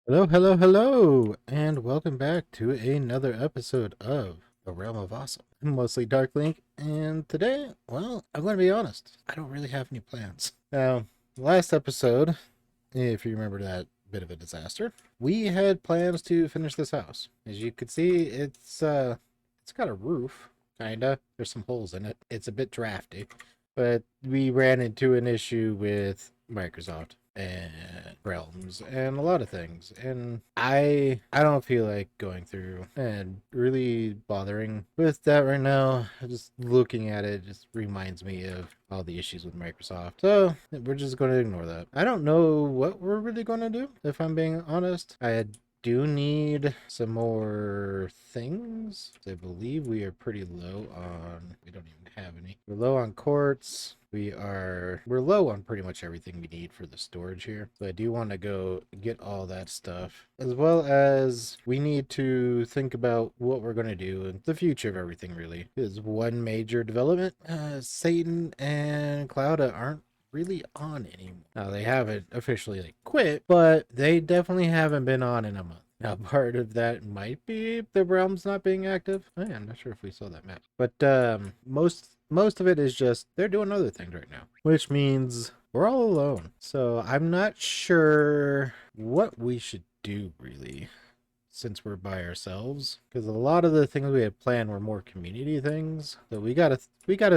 Hello, hello, hello, and welcome back to another episode of The Realm of Awesome. I'm mostly Darklink, and today, well, I'm going to be honest, I don't really have any plans. Now, last episode, if you remember that bit of a disaster, we had plans to finish this house. As you can see, it's got a roof, kinda. There's some holes in it. It's a bit drafty, but we ran into an issue with Microsoft and realms and a lot of things, and I don't feel like going through and really bothering with that right now. Just looking at it just reminds me of all the issues with Microsoft, so we're just going to ignore that. I don't know what we're really going to do, if I'm being honest. I do need some more things. I believe we are pretty low on, we don't even have any. We're low on quartz. We're low on pretty much everything we need for the storage here. So I do want to go get all that stuff, as well as we need to think about what we're going to do in the future of everything. Really is one major development. Satan and Clouda aren't really on anymore. Now they haven't officially quit, but they definitely haven't been on in a month. Now, part of that might be the realms not being active. Oh, yeah, I'm not sure if we saw that map, but most of it is just they're doing other things right now, which means we're all alone. So I'm not sure what we should do really, since we're by ourselves, because a lot of the things we had planned were more community things. So we gotta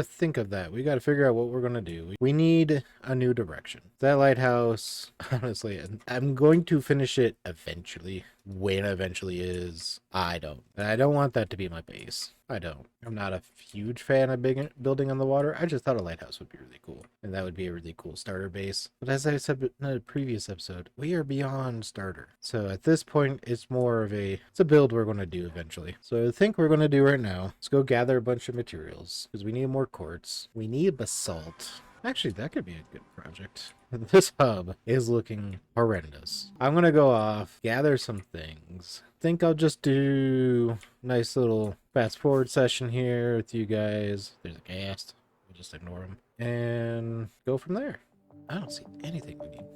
think of that. We gotta figure out what we're gonna do. We need a new direction. That lighthouse, honestly, I'm going to finish it eventually. When eventually is, I don't. And I don't want that to be my base. I don't. I'm not a huge fan of building on the water. I just thought a lighthouse would be really cool, and that would be a really cool starter base. But as I said in a previous episode, we are beyond starter. So at this point, it's more of it's a build we're going to do eventually. So I think we're going to do right now, let's go gather a bunch of materials, because we need more quartz. We need basalt. Actually, that could be a good project. This hub is looking horrendous. I'm gonna go off, gather some things. Think I'll just do a nice little fast forward session here with you guys. There's a ghast. We'll just ignore him and go from there. I don't see anything we need.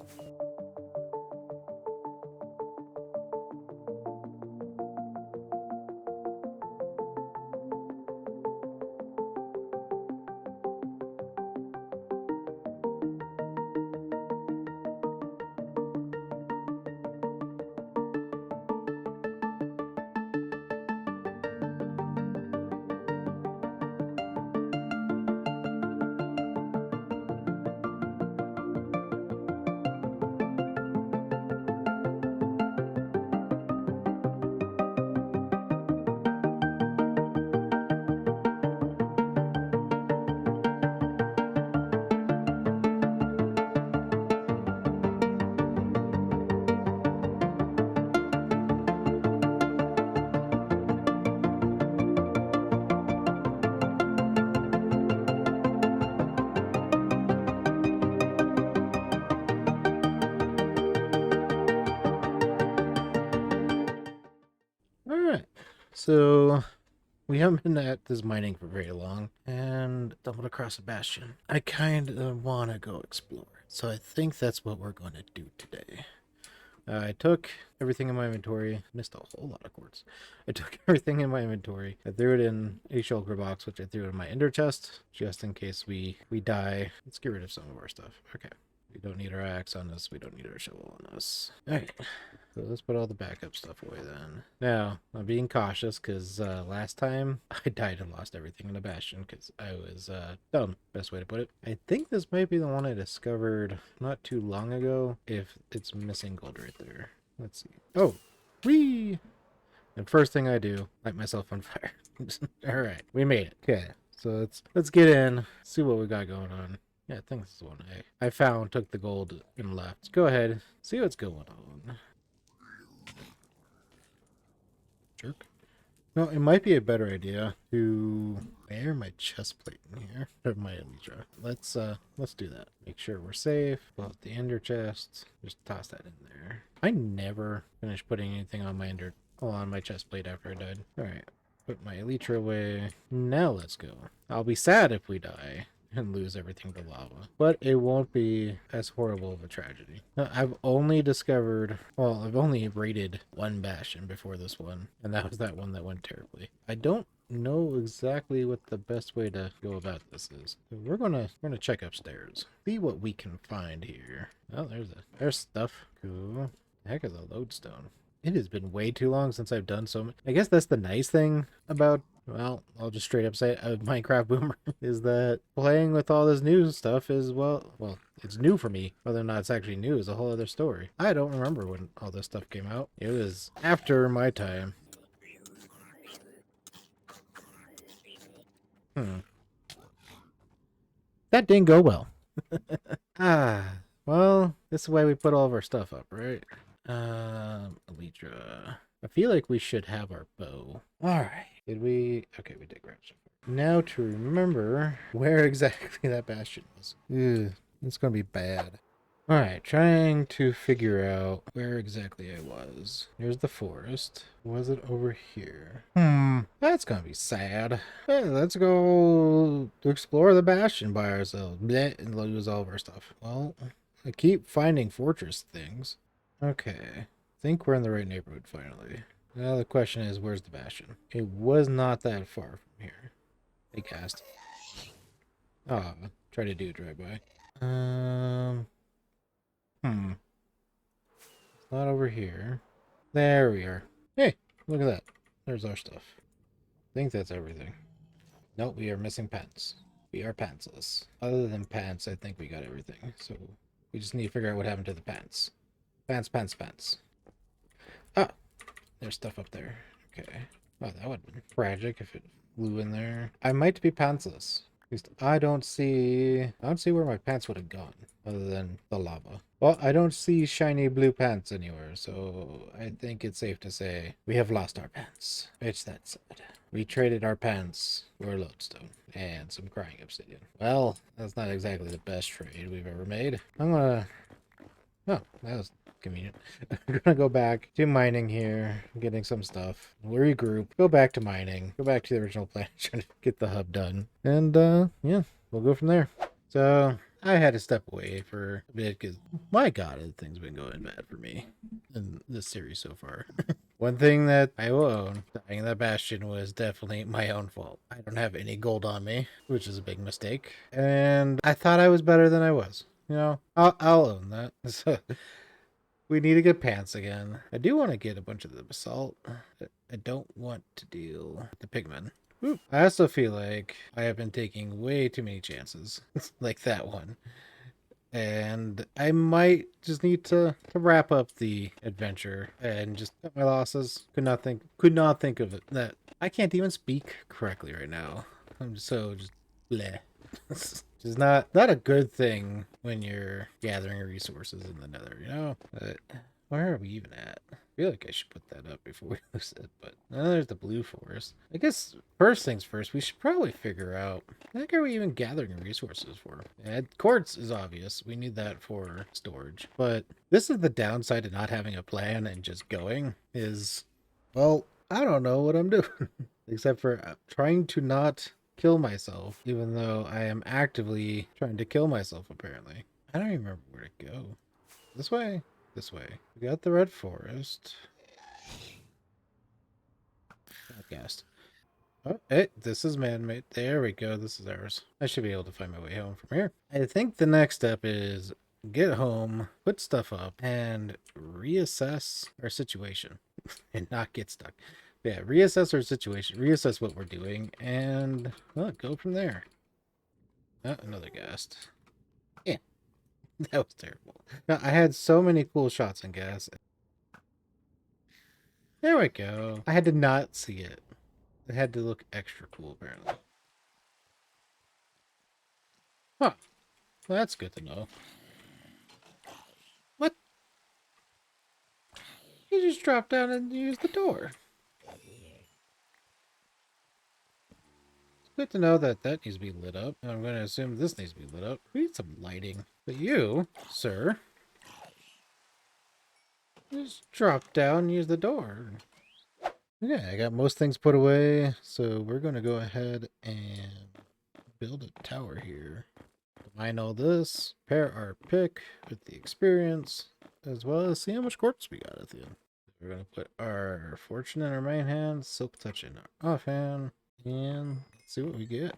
All right, so we haven't been at this mining for very long, and stumbled across a bastion. I kind of want to go explore, so I think that's what we're going to do today. I took everything in my inventory. Missed a whole lot of quartz. I took everything in my inventory. I threw it in a shulker box, which I threw in my ender chest, just in case we die. Let's get rid of some of our stuff. Okay. We don't need our axe on us. We don't need our shovel on us. Alright. So let's put all the backup stuff away then. Now, I'm being cautious because last time I died and lost everything in a bastion because I was dumb. Best way to put it. I think this might be the one I discovered not too long ago, if it's missing gold right there. Let's see. Oh! Whee! And first thing I do, light myself on fire. Alright, we made it. Okay, so let's get in, see what we got going on. Yeah, I think this is one I found, took the gold, and left. Let's go ahead, see what's going on. Jerk. No, it might be a better idea to wear my chest plate in here, or my elytra. Let's do that. Make sure we're safe. Pull out the ender chest. Just toss that in there. I never finished putting anything on my chest plate after I died. All right, put my elytra away. Now let's go. I'll be sad if we die, and lose everything to lava. But it won't be as horrible of a tragedy. I've only discovered, well, I've only raided one bastion before this one, and that was that one that went terribly. I don't know exactly what the best way to go about this is. So we're gonna check upstairs, see what we can find here. Oh, there's stuff. Cool. The heck is a lodestone? It has been way too long since I've done so much. I guess that's the nice thing about, well, I'll just straight up say Minecraft Boomer, is that playing with all this new stuff is, well, it's new for me. Whether or not it's actually new is a whole other story. I don't remember when all this stuff came out. It was after my time. That didn't go well. Well, this is why we put all of our stuff up, right? Elytra. I feel like we should have our bow. Alright. Did we? Okay, we did grab stuff. Now to remember where exactly that bastion was. Ugh, it's gonna be bad. Alright, trying to figure out where exactly I was. Here's the forest. Was it over here? That's gonna be sad. Hey, let's go explore the bastion by ourselves. Bleh, and lose all of our stuff. Well, I keep finding fortress things. Okay, I think we're in the right neighborhood finally. Now the question is, where's the bastion? It was not that far from here. They cast. Ah, try to do a drive-by. It's not over here. There we are. Hey, look at that. There's our stuff. I think that's everything. Nope, we are missing pants. We are pantsless. Other than pants, I think we got everything. So we just need to figure out what happened to the pants. Pants, pants, pants. Ah, there's stuff up there. Okay. Oh, that would have been tragic if it flew in there. I might be pantsless. At least I don't see where my pants would have gone other than the lava. Well, I don't see shiny blue pants anywhere, so I think it's safe to say we have lost our pants. It's that sad. We traded our pants for lodestone and some crying obsidian. Well, that's not exactly the best trade we've ever made. I'm gonna... Oh, that was convenient. I'm gonna go back to mining here, getting some stuff. We'll regroup, go back to mining, go back to the original plan, trying to get the hub done. And, yeah, we'll go from there. So, I had to step away for a bit because, my god, things been going bad for me in this series so far. One thing that I will own, dying in that bastion, was definitely my own fault. I don't have any gold on me, which is a big mistake. And I thought I was better than I was. You know, I'll own that. So, we need to get pants again. I do want to get a bunch of the basalt. I don't want to deal with the pigmen. Ooh. I also feel like I have been taking way too many chances, like that one. And I might just need to wrap up the adventure and just cut my losses. Could not think of it. That I can't even speak correctly right now. I'm so just bleh. It's not a good thing when you're gathering resources in the nether, you know? But where are we even at? I feel like I should put that up before we lose it, but there's the blue forest. I guess first things first, we should probably figure out what the heck are we even gathering resources for? Quartz is obvious. We need that for storage. But this is the downside to not having a plan and just going is, well, I don't know what I'm doing. Except for trying to not kill myself, even though I am actively trying to kill myself, apparently. I don't even remember where to go. This way? This way. We got the red forest. Outcast. Oh, hey, this is man-made. There we go. This is ours. I should be able to find my way home from here. I think the next step is get home, put stuff up, and reassess our situation and not get stuck. Yeah, reassess our situation, reassess what we're doing, and, well, go from there. Oh, another ghast. Yeah, that was terrible. Now, I had so many cool shots in gas. There we go. I had to not see it. It had to look extra cool, apparently. Huh. Well, that's good to know. What? You just dropped down and used the door. Good to know that that needs to be lit up. I'm going to assume this needs to be lit up. We need some lighting. But you, sir, just drop down and use the door. Okay, I got most things put away, so we're going to go ahead and build a tower here. Mine all this, pair our pick with the experience, as well as see how much quartz we got at the end. We're gonna put our fortune in our main hand, silk touch in our offhand, and see what we get.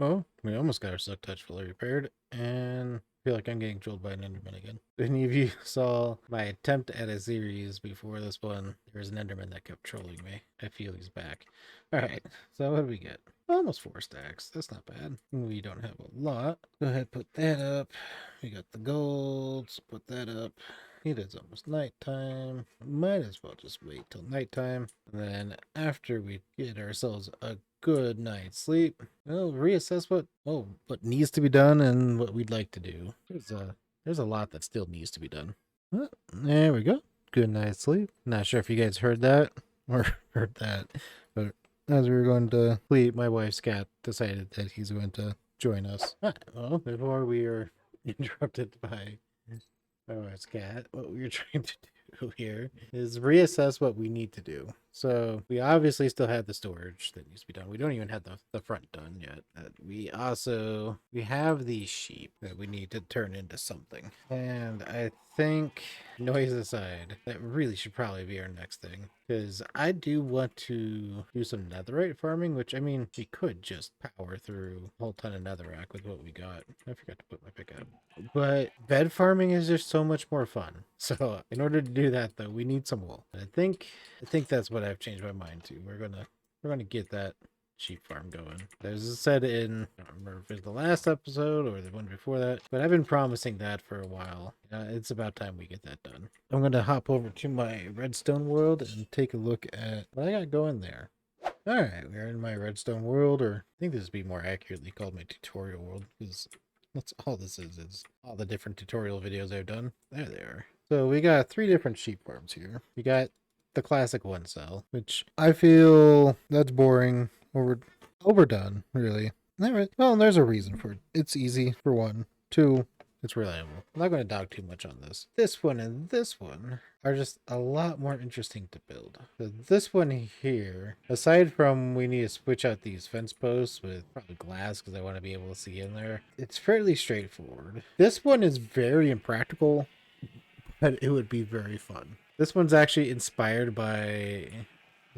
Oh, we almost got our silk touch fully repaired, and I feel like I'm getting trolled by an enderman again. If any of you saw my attempt at a series before this one, there was an enderman that kept trolling me. I feel he's back. Alright, so what do we get? Almost 4 stacks. That's not bad. We don't have a lot. Go ahead, put that up. We got the gold, so put that up. It is almost nighttime. Might as well just wait till nighttime. And then after we get ourselves a good night's sleep, we'll reassess what needs to be done and what we'd like to do. There's a lot that still needs to be done. Well, there we go. Good night's sleep. Not sure if you guys heard that or heard that, but as we were going to sleep, my wife's cat decided that he's going to join us. Well, before we are interrupted by my wife's cat, what we were trying to do here is reassess what we need to do. So we obviously still have the storage that needs to be done. We don't even have the front done yet. We have these sheep that we need to turn into something. And I think, noise aside, that really should probably be our next thing. Because I do want to do some netherite farming, which, I mean, we could just power through a whole ton of netherrack with what we got. I forgot to put my pick up. But bed farming is just so much more fun. So in order to do that, though, we need some wool. And I think that's what I've changed my mind to. We're gonna get that sheep farm going. As I said in, I don't remember if it was the last episode or the one before that, but I've been promising that for a while. It's about time we get that done. I'm gonna hop over to my redstone world and take a look at what I got going there. Alright, we're in my redstone world, or I think this would be more accurately called my tutorial world, because that's all this is all the different tutorial videos I've done. There they are. So we got 3 different sheep farms here. We got the classic one cell, which I feel that's boring, overdone, really. Alright, well, there's a reason for it. It's easy, for one. 2, it's reliable. I'm not going to dog too much on this. This one and this one are just a lot more interesting to build. So this one here, aside from we need to switch out these fence posts with probably glass because I want to be able to see in there, it's fairly straightforward. This one is very impractical, but it would be very fun. This one's actually inspired by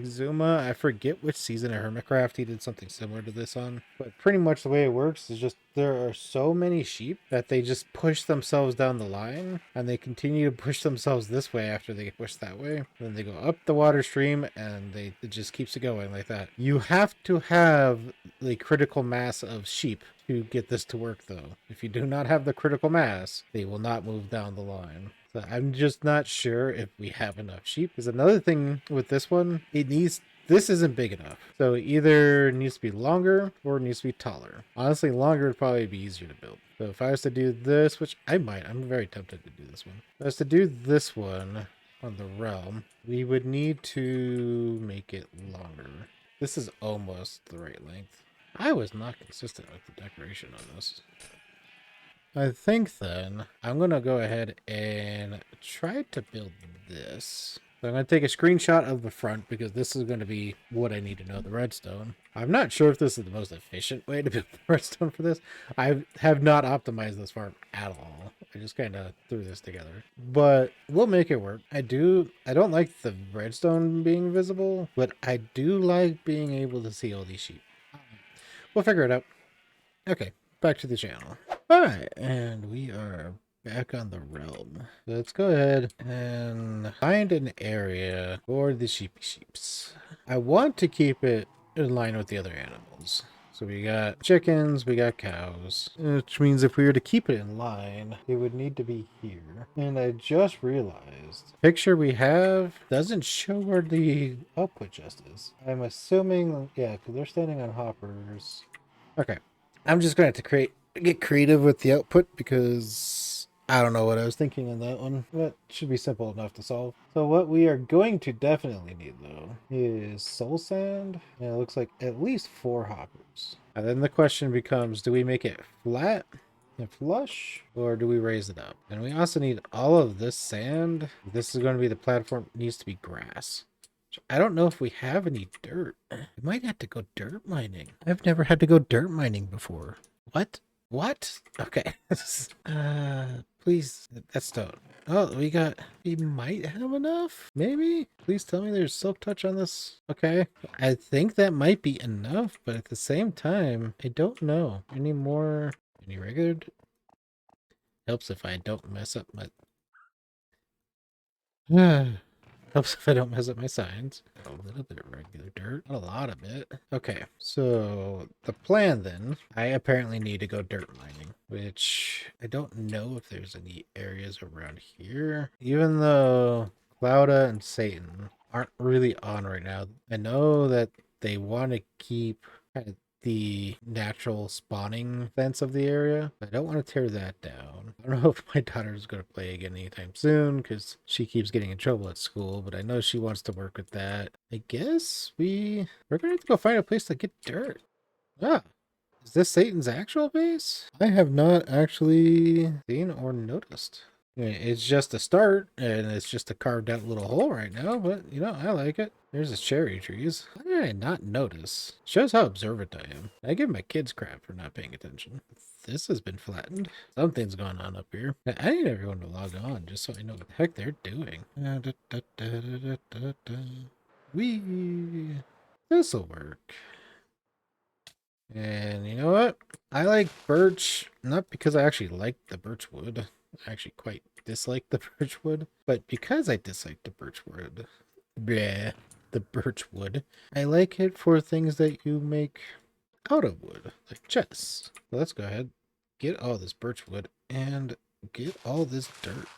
Zuma. I forget which season of Hermitcraft he did something similar to this on. But pretty much the way it works is just there are so many sheep that they just push themselves down the line and they continue to push themselves this way after they get pushed that way. And then they go up the water stream and it just keeps it going like that. You have to have the critical mass of sheep to get this to work though. If you do not have the critical mass, they will not move down the line. So I'm just not sure if we have enough sheep. Because another thing with this one, this isn't big enough. So either it needs to be longer or it needs to be taller. Honestly, longer would probably be easier to build. So if I was to do this, which I might, I'm very tempted to do this one. If I was to do this one on the realm, we would need to make it longer. This is almost the right length. I was not consistent with the decoration on this. I think then I'm going to go ahead and try to build this. So I'm going to take a screenshot of the front because this is going to be what I need to know, the redstone. I'm not sure if this is the most efficient way to build the redstone for this. I have not optimized this farm at all. I just kind of threw this together. But we'll make it work. I don't like the redstone being visible, but I do like being able to see all these sheep. We'll figure it out. Okay, back to the channel. Alright, and we are back on the realm. Let's go ahead and find an area for the sheeps. I want to keep it in line with the other animals. So we got chickens, we got cows, which means if we were to keep it in line, it would need to be here. And I just realized, the picture we have doesn't show where the output chest is. I'm assuming, yeah, because they're standing on hoppers. Okay, I'm just going to have to get creative with the output because I don't know what I was thinking on that one. That should be simple enough to solve. So what we are going to definitely need though is soul sand. And it looks like at least 4 hoppers. And then the question becomes, do we make it flat flush, or do we raise it up? And we also need all of this sand. This is going to be the platform. It needs to be grass. I don't know if we have any dirt. We might have to go dirt mining. I've never had to go dirt mining before. What? What? Okay. Please. That's stone. Oh, we might have enough? Maybe? Please tell me there's silk touch on this. Okay. I think that might be enough, but at the same time, I don't know. Any regular? Helps if I don't mess up my... Helps if I don't mess up my signs. A little bit of regular dirt. Not a lot of it. Okay, so the plan then, I apparently need to go dirt mining, which I don't know if there's any areas around here. Even though Clouda and Satan aren't really on right now, I know that they want to keep kind of the natural spawning fence of the area. I don't want to tear that down. I don't know if my daughter's going to play again anytime soon because she keeps getting in trouble at school, but I know she wants to work with that. I guess we're going to have to go find a place to get dirt. Ah, is this Satan's actual base? I have not actually seen or noticed. It's just a start, and it's just a carved out little hole right now, but, you know, I like it. There's his cherry trees. How did I not notice? Shows how observant I am. I give my kids crap for not paying attention. This has been flattened. Something's going on up here. I need everyone to log on just so I know what the heck they're doing. Wee. This'll work. And you know what? I like birch, not because I actually like the birch wood. I actually quite dislike the birch wood, but because I dislike the birch wood, bleh, the birch wood, I like it for things that you make out of wood, like chests. So let's go ahead, get all this birch wood and get all this dirt.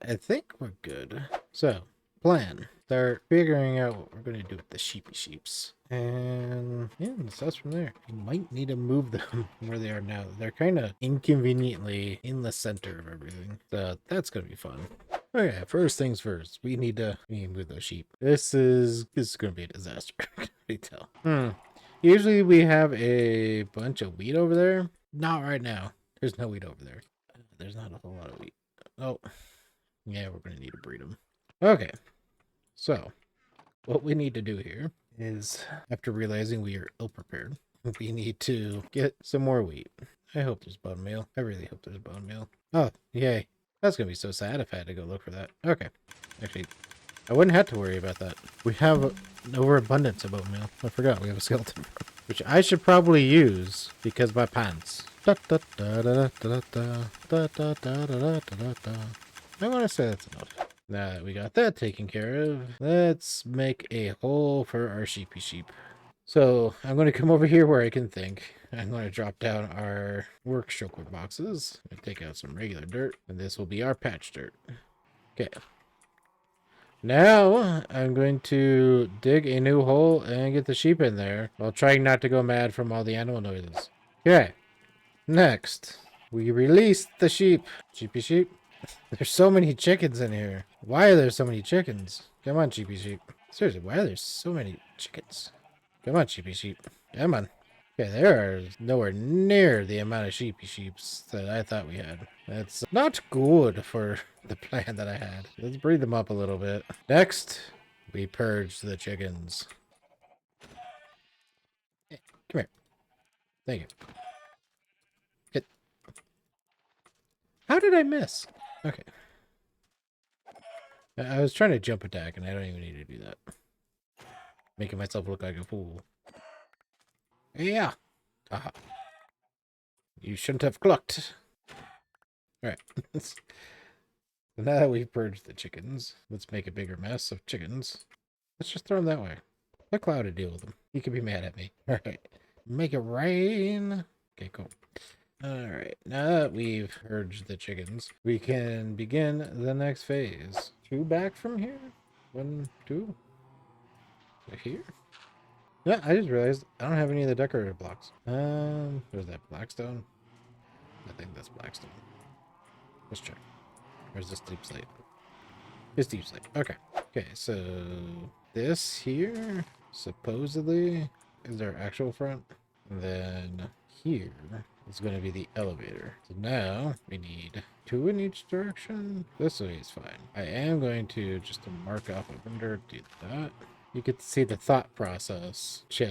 I think we're good. So, plan. Start figuring out what we're going to do with the sheeps. And yeah, that's from there. We might need to move them where they are now. They're kind of inconveniently in the center of everything. So that's going to be fun. Okay, first things first. We need to move those sheep. This is going to be a disaster. I can tell. Usually we have a bunch of wheat over there. Not right now. There's no wheat over there. There's not a whole lot of wheat. Oh, yeah, we're going to need to breed them. Okay, so what we need to do here is, after realizing we are ill-prepared, we need to get some more wheat. I hope there's bone meal. I really hope there's bone meal. Oh, yay. That's going to be so sad if I had to go look for that. Okay. Actually, I wouldn't have to worry about that. We have an overabundance of bone meal. I forgot we have a skeleton, which I should probably use because my pants. I'm going to say that's enough. Now that we got that taken care of, let's make a hole for our sheepy sheep. So I'm going to come over here where I can think. I'm going to drop down our work shulker boxes and take out some regular dirt. And this will be our patch dirt. Okay. Now I'm going to dig a new hole and get the sheep in there while trying not to go mad from all the animal noises. Okay. Next, we release the sheep. Sheepy sheep. There's so many chickens in here. Why are there so many chickens? Come on, sheepy sheep. Seriously, why are there so many chickens? Come on, sheepy sheep. Come on. Okay, there are nowhere near the amount of sheepy sheeps that I thought we had. That's not good for the plan that I had. Let's breed them up a little bit. Next, we purge the chickens. Hey, come here. Thank you. Get. How did I miss? Okay. I was trying to jump attack, and I don't even need to do that. Making myself look like a fool. Yeah. Aha. You shouldn't have clucked. Alright. Now that we've purged the chickens, let's make a bigger mess of chickens. Let's just throw them that way. Let Cloud deal with them. He could be mad at me. Alright. Make it rain. Okay, cool. Alright. Now that we've purged the chickens, we can begin the next phase. 2 back from here? 1, 2? Here? Yeah, I just realized I don't have any of the decorator blocks. Where's that? Blackstone? I think that's Blackstone. Let's check. Or is this deep slate? It's deep slate. Okay. Okay, so this here supposedly is our actual front. And then here is going to be the elevator. So now we need 2 in each direction. This way is fine. I am going to just to mark off a vendor, do that. You get to see the thought process, which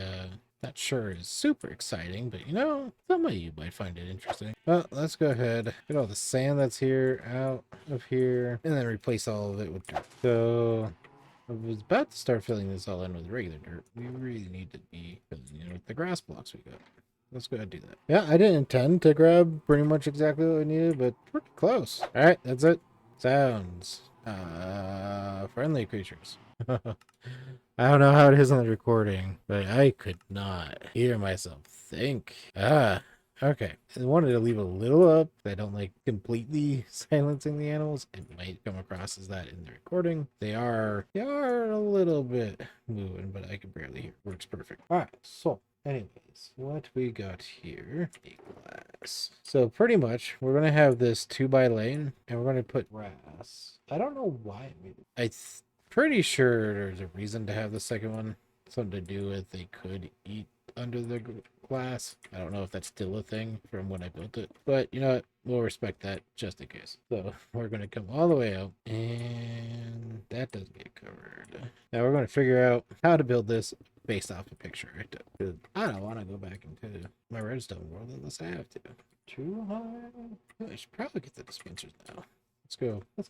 not sure is super exciting, but you know, some of you might find it interesting. Well, let's go ahead, get all the sand that's here out of here, and then replace all of it with dirt. So I was about to start filling this all in with regular dirt. We really need to be filling in with the grass blocks we got. Let's go ahead and do that. Yeah, I didn't intend to grab pretty much exactly what we needed, but pretty close. All right, that's it. Sounds. Friendly creatures. I don't know how it is on the recording, but I could not hear myself think. Okay. I wanted to leave a little up. I don't like completely silencing the animals. It might come across as that in the recording. They are a little bit moving, but I can barely hear. Works perfect. All right. So anyways, what we got here, a glass. So pretty much we're going to have this 2x lane and we're going to put grass. I don't know why. Pretty sure there's a reason to have the second one. Something to do with they could eat under the glass. I don't know if that's still a thing from when I built it, but you know what? We'll respect that just in case. So we're going to come all the way out, and that doesn't get covered. Now we're going to figure out how to build this based off a picture. Right? I don't want to go back into my redstone world unless I have to. Too high? I should probably get the dispensers now. Let's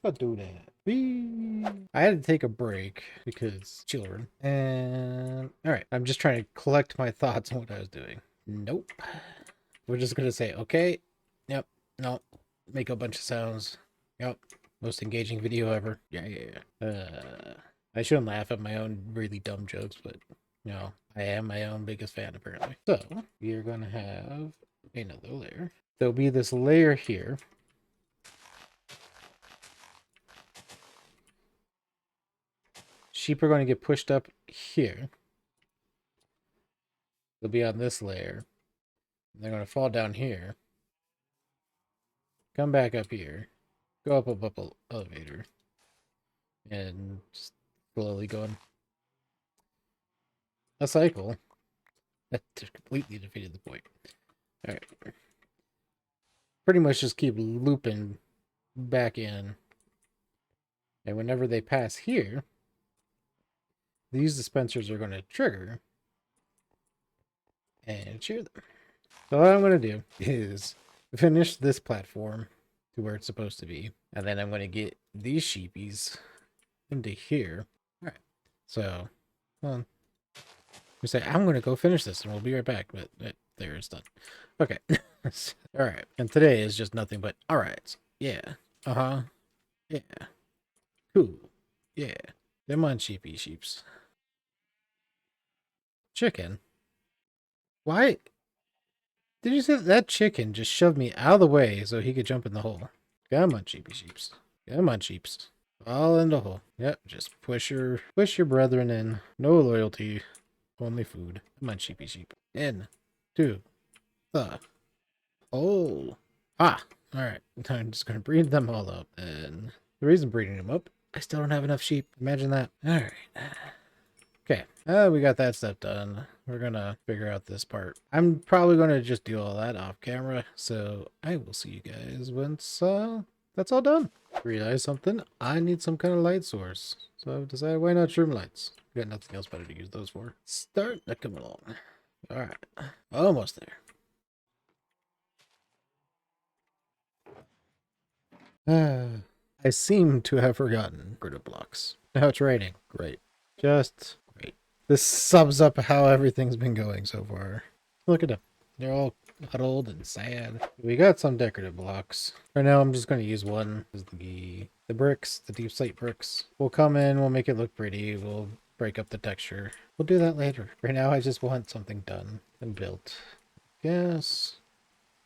go do that. Whee! I had to take a break because children. And all right, I'm just trying to collect my thoughts on what I was doing. Nope. We're just gonna say, okay. Yep. No. Make a bunch of sounds. Yep. Most engaging video ever. Yeah. I shouldn't laugh at my own really dumb jokes, but you know, I am my own biggest fan apparently. So we are gonna have another layer. There'll be this layer here. Sheep are going to get pushed up here. They'll be on this layer. They're going to fall down here. Come back up here. Go up an elevator. And just slowly going. A cycle. That completely defeated the point. Alright. Pretty much just keep looping back in. And whenever they pass here, these dispensers are going to trigger and cheer them. So what I'm going to do is finish this platform to where it's supposed to be. And then I'm going to get these sheepies into here. All right. So, well, we say, I'm going to go finish this and we'll be right back. But there it's done. Okay. All right. And today is just nothing but, all right. Yeah. Uh-huh. Yeah. Cool. Yeah. Them on sheeps. Chicken. Why? Did you say that chicken just shoved me out of the way so he could jump in the hole? Come on, sheeps. Come on, sheeps. All in the hole. Yep, just push your brethren in. No loyalty, only food. Come on, sheep. In to the hole. Ah, all right. I'm just gonna breed them all up. And the reason breeding them up, I still don't have enough sheep. Imagine that. All right. Okay, we got that stuff done. We're gonna figure out this part. I'm probably gonna just do all that off camera, so I will see you guys once that's all done. Realize something? I need some kind of light source, so I've decided why not shroom lights. We got nothing else better to use those for. Start to come along. All right, almost there. I seem to have forgotten critter blocks. Now it's raining. Great. Just great. This sums up how everything's been going so far. Look at them. They're all huddled and sad. We got some decorative blocks. Right now I'm just going to use one. This is the bricks, the deep slate bricks. We'll come in, we'll make it look pretty, we'll break up the texture. We'll do that later. Right now I just want something done and built. Yes.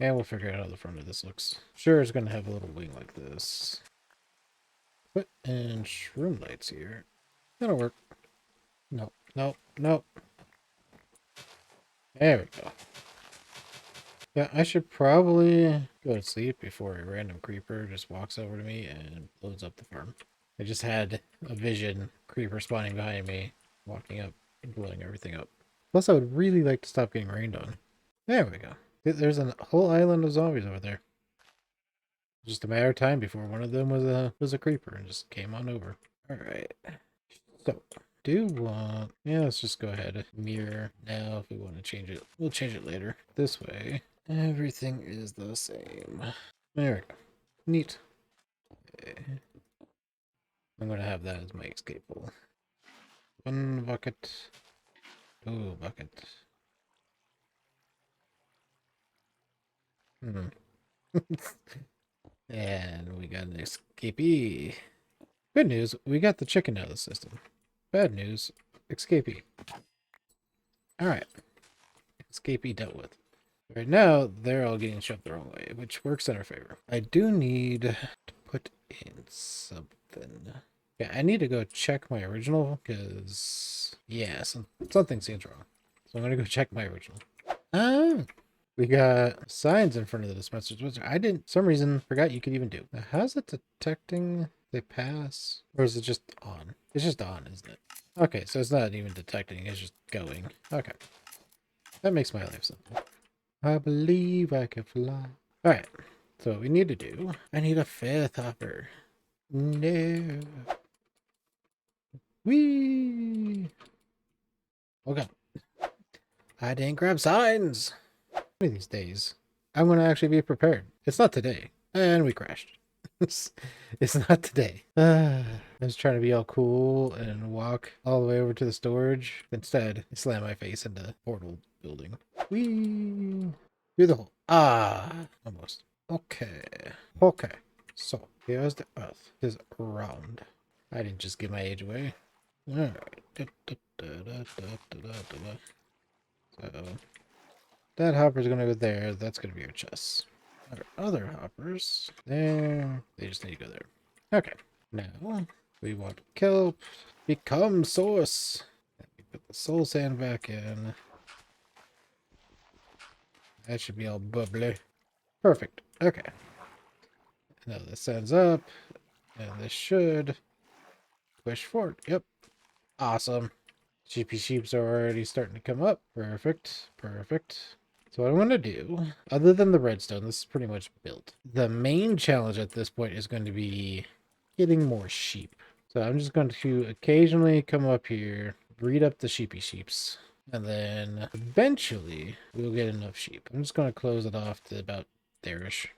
And we'll figure out how the front of this looks. Sure, it's going to have a little wing like this. Put in shroom lights here. That'll work. Nope. There we go. Yeah, I should probably go to sleep before a random creeper just walks over to me and blows up the farm. I just had a vision, creeper spawning behind me, walking up and blowing everything up. Plus, I would really like to stop getting rained on. There we go. There's a whole island of zombies over there. Just a matter of time before one of them was a creeper and just came on over. All right. So, do want... Yeah, let's just go ahead. Mirror now if we want to change it. We'll change it later. This way, everything is the same. There we go. Neat. Okay. I'm going to have that as my escape hole. One bucket. Two bucket. Hmm. And we got an escapee. Good news, we got the chicken out of the system. Bad news, escapee. Alright. Escapee dealt with. Right now, they're all getting shoved the wrong way, which works in our favor. I do need to put in something. Yeah, I need to go check my original, because, yeah, something seems wrong. So I'm going to go check my original. Ah! We got signs in front of the dispensers, which I didn't, some reason, forgot you could even do. Now, how's it detecting they pass? Or is it just on? It's just on, isn't it? Okay, so it's not even detecting, it's just going. Okay. That makes my life simple. I believe I can fly. Alright, so what we need to do, I need a fifth hopper. No. Whee! Okay. I didn't grab signs. One of these days, I'm going to actually be prepared. It's not today. And we crashed. It's not today. I was trying to be all cool and walk all the way over to the storage. Instead, I slammed my face into the portal building. Whee! Through the hole. Ah! Almost. Okay. Okay. So, here's the earth. It is round. I didn't just give my age away. Alright. So, that hopper's gonna go there. That's gonna be our chest. Our other hoppers, there. They just need to go there. Okay. Now, we want kelp. Become source. Let me put the soul sand back in. That should be all bubbly. Perfect. Okay. Now this sends up. And this should push forward. Yep. Awesome. Sheepy sheeps are already starting to come up. Perfect. Perfect. So what I'm going to do, other than the redstone, this is pretty much built. The main challenge at this point is going to be getting more sheep. So I'm just going to occasionally come up here, breed up the sheepy sheeps, and then eventually we'll get enough sheep. I'm just going to close it off to about there-ish.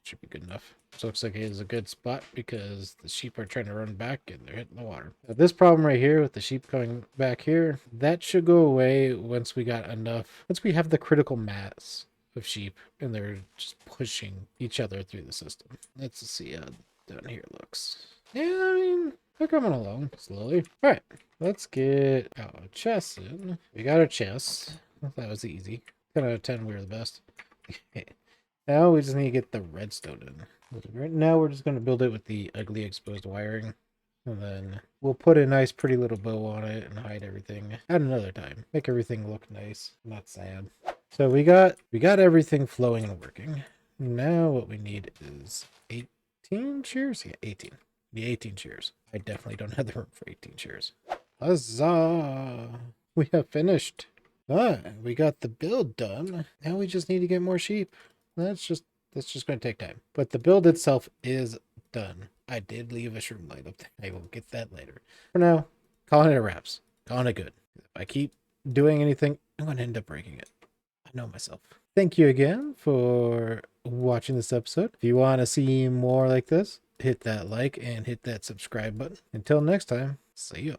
Should be good enough. So looks like it is a good spot because the sheep are trying to run back and they're hitting the water. Now, this problem right here with the sheep coming back here, that should go away once we got enough, once we have the critical mass of sheep and they're just pushing each other through the system. Let's see how down here looks. Yeah, I mean, they're coming along slowly. All right, let's get our chests in. We got our chests. That was easy. 10 out of 10, we were the best. Now we just need to get the redstone in. Right now we're just going to build it with the ugly exposed wiring. And then we'll put a nice pretty little bow on it and hide everything at another time. Make everything look nice, not sad. So we got everything flowing and working. Now what we need is 18 shears? Yeah, 18. We need 18 shears. I definitely don't have the room for 18 shears. Huzzah! We have finished. We got the build done. Now we just need to get more sheep. That's just going to take time. But the build itself is done. I did leave a shroom light up there. I will get that later. For now, calling it a wraps. Calling it good. If I keep doing anything, I'm going to end up breaking it. I know myself. Thank you again for watching this episode. If you want to see more like this, hit that like and hit that subscribe button. Until next time, see ya.